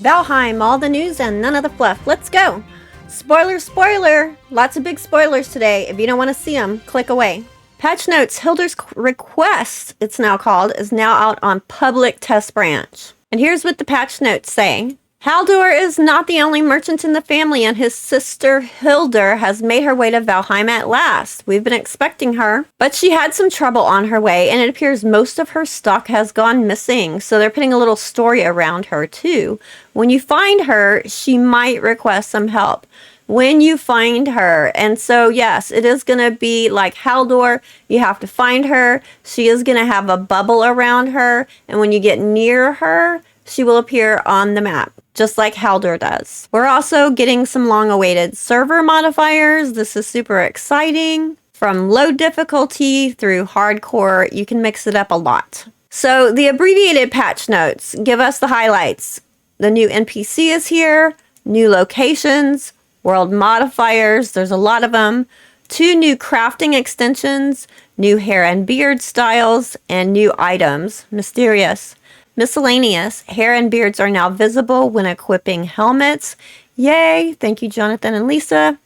Valheim, all the news and none of the fluff. Let's go! Spoiler, spoiler! Lots of big spoilers today. If you don't want to see them, click away. Patch notes, Hildir's request, it's now called, is now out on public test branch. And here's what the patch notes say. Hildir is not the only merchant in the family, and his sister Hildir has made her way to Valheim at last. We've been expecting her, but she had some trouble on her way, and it appears most of her stock has gone missing, so they're putting a little story around her too. When you find her, she might request some help. When you find her. And so, yes, it is going to be like Hildir. You have to find her. She is going to have a bubble around her, and when you get near her, she will appear on the map, just like Hildir does. We're also getting some long-awaited server modifiers. This is super exciting. From low difficulty through hardcore, you can mix it up a lot. So the abbreviated patch notes give us the highlights. The new NPC is here, new locations, world modifiers, there's a lot of them, 2 new crafting extensions, new hair and beard styles, and new items. Mysterious. Miscellaneous. Hair and beards are now visible when equipping helmets. Yay! Thank you, Jonathan and Lisa.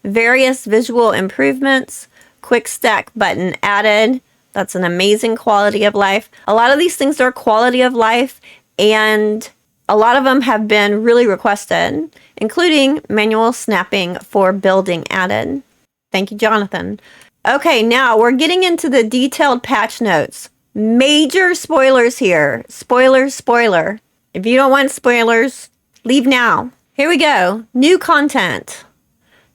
Various visual improvements. Quick stack button added. That's an amazing quality of life. A lot of these things are quality of life, and a lot of them have been really requested, including manual snapping for building added. Thank you, Jonathan. Okay, now we're getting into the detailed patch notes. Major spoilers here. Spoiler. If you don't want spoilers, leave now. Here we go. New content.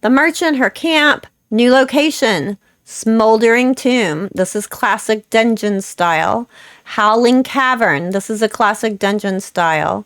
The merchant, her camp, new location. Smoldering Tomb. This is classic dungeon style. Howling Cavern. This is a classic dungeon style.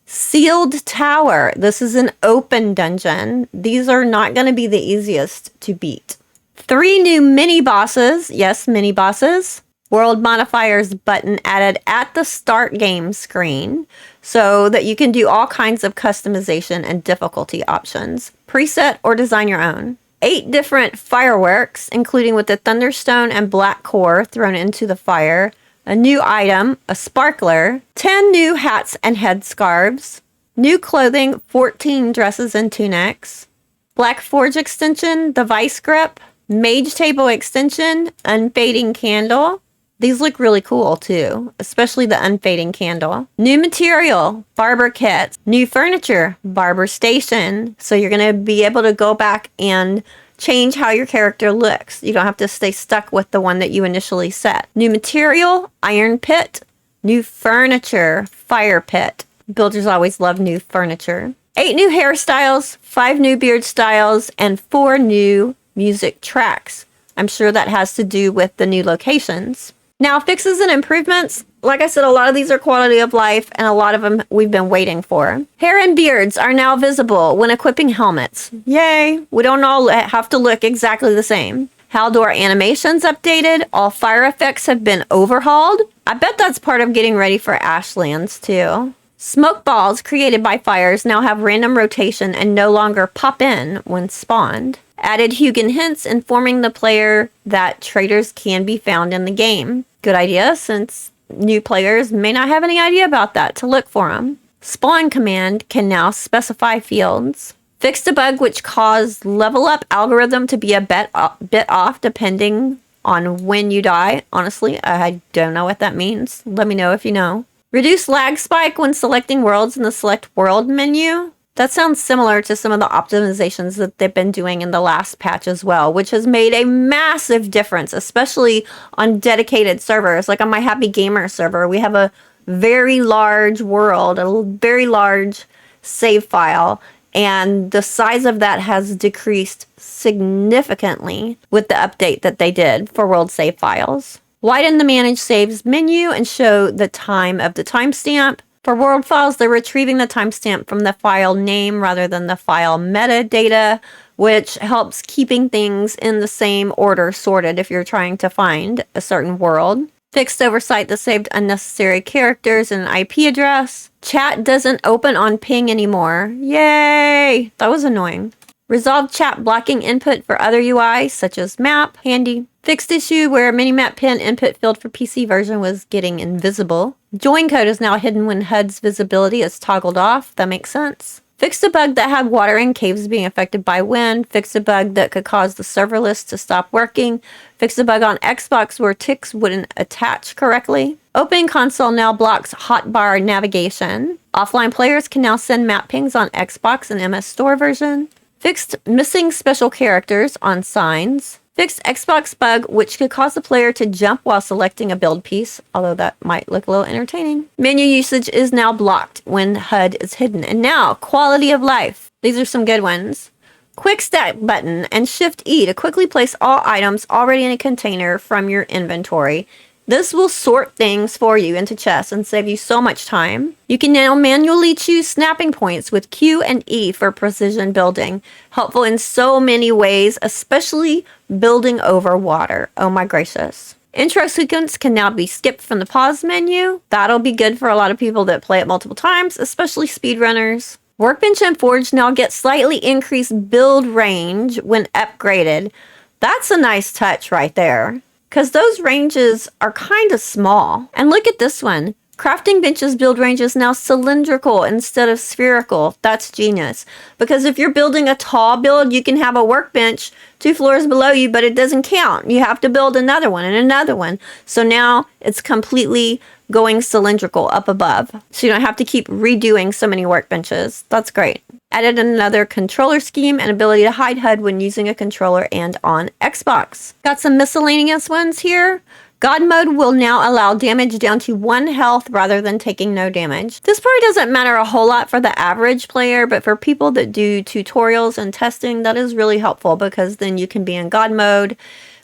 Sealed Tower. This is an open dungeon. These are not going to be the easiest to beat. 3 new mini bosses. Yes, mini bosses. World modifiers button added at the start game screen so that you can do all kinds of customization and difficulty options. Preset or design your own. 8 different fireworks, including with the thunderstone and black core thrown into the fire. A new item, a sparkler. 10 new hats and headscarves. New clothing, 14 dresses and tunics. Black Forge extension, the vice grip. Mage table extension, unfading candle. These look really cool too, especially the unfading candle. New material, barber kits. New furniture, barber station. So you're going to be able to go back and change how your character looks. You don't have to stay stuck with the one that you initially set. New material, iron pit. New furniture, fire pit. Builders always love new furniture. 8 new hairstyles, 5 new beard styles, and 4 new music tracks. I'm sure that has to do with the new locations. Now, fixes and improvements, like I said, a lot of these are quality of life, and a lot of them we've been waiting for. Hair and beards are now visible when equipping helmets. Yay! We don't all have to look exactly the same. Hildir animations updated. All fire effects have been overhauled. I bet that's part of getting ready for Ashlands, too. Smoke balls created by fires now have random rotation and no longer pop in when spawned. Added Hugin hints informing the player that traitors can be found in the game. Good idea, since new players may not have any idea about that to look for them. Spawn command can now specify fields. Fixed a bug which caused level up algorithm to be a bit off depending on when you die. Honestly, I don't know what that means. Let me know if you know. Reduce lag spike when selecting worlds in the select world menu. That sounds similar to some of the optimizations that they've been doing in the last patch as well, which has made a massive difference, especially on dedicated servers. Like on my Happy Gamer server, we have a very large world, a very large save file, and the size of that has decreased significantly with the update that they did for world save files. Widen the Manage Saves menu and show the time of the timestamp. For world files, they're retrieving the timestamp from the file name rather than the file metadata, which helps keeping things in the same order sorted if you're trying to find a certain world. Fixed oversight that saved unnecessary characters and an IP address. Chat doesn't open on ping anymore. Yay! That was annoying. Resolved chat blocking input for other UI, such as map. Handy. Fixed issue where minimap pin input field for PC version was getting invisible. Join code is now hidden when HUD's visibility is toggled off. That makes sense. Fixed a bug that had water in caves being affected by wind. Fixed a bug that could cause the server list to stop working. Fixed a bug on Xbox where ticks wouldn't attach correctly. Opening console now blocks hotbar navigation. Offline players can now send map pings on Xbox and MS Store version. Fixed missing special characters on signs. Fixed Xbox bug, which could cause the player to jump while selecting a build piece, although that might look a little entertaining. Menu usage is now blocked when HUD is hidden. And now, quality of life. These are some good ones. Quick stack button and Shift E to quickly place all items already in a container from your inventory. This will sort things for you into chests and save you so much time. You can now manually choose snapping points with Q and E for precision building. Helpful in so many ways, especially building over water. Oh my gracious. Intro sequence can now be skipped from the pause menu. That'll be good for a lot of people that play it multiple times, especially speedrunners. Workbench and Forge now get slightly increased build range when upgraded. That's a nice touch right there, because those ranges are kind of small. And look at this one. Crafting benches build range is now cylindrical instead of spherical. That's genius. Because if you're building a tall build, you can have a workbench 2 floors below you, but it doesn't count. You have to build another one and another one. So now it's completely going cylindrical up above. So you don't have to keep redoing so many workbenches. That's great. Added another controller scheme and ability to hide HUD when using a controller and on Xbox. Got some miscellaneous ones here. God mode will now allow damage down to 1 health rather than taking no damage. This probably doesn't matter a whole lot for the average player, but for people that do tutorials and testing, that is really helpful because then you can be in God mode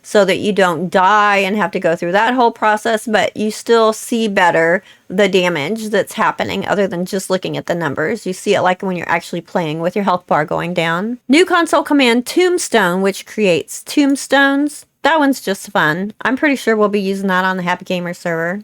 so that you don't die and have to go through that whole process, but you still see better the damage that's happening other than just looking at the numbers. You see it like when you're actually playing with your health bar going down. New console command Tombstone, which creates tombstones. That one's just fun. I'm pretty sure we'll be using that on the Happy Gamer server.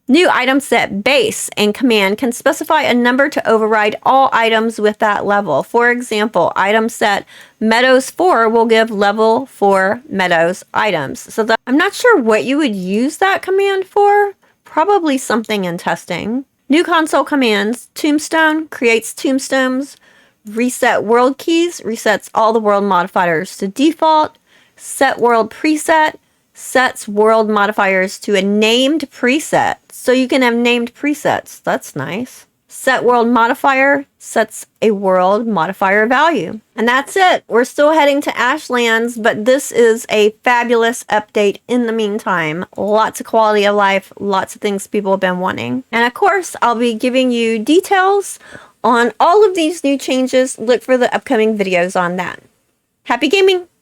New item set base and command can specify a number to override all items with that level. For example, item set Meadows 4 will give level 4 Meadows items. So I'm not sure what you would use that command for. Probably something in testing. New console commands Tombstone creates tombstones. Reset world keys resets all the world modifiers to default. Set world preset sets world modifiers to a named preset. So you can have named presets. That's nice. Set world modifier sets a world modifier value. And that's it. We're still heading to Ashlands, but this is a fabulous update in the meantime. Lots of quality of life, lots of things people have been wanting. And of course, I'll be giving you details on all of these new changes. Look for the upcoming videos on that. Happy gaming!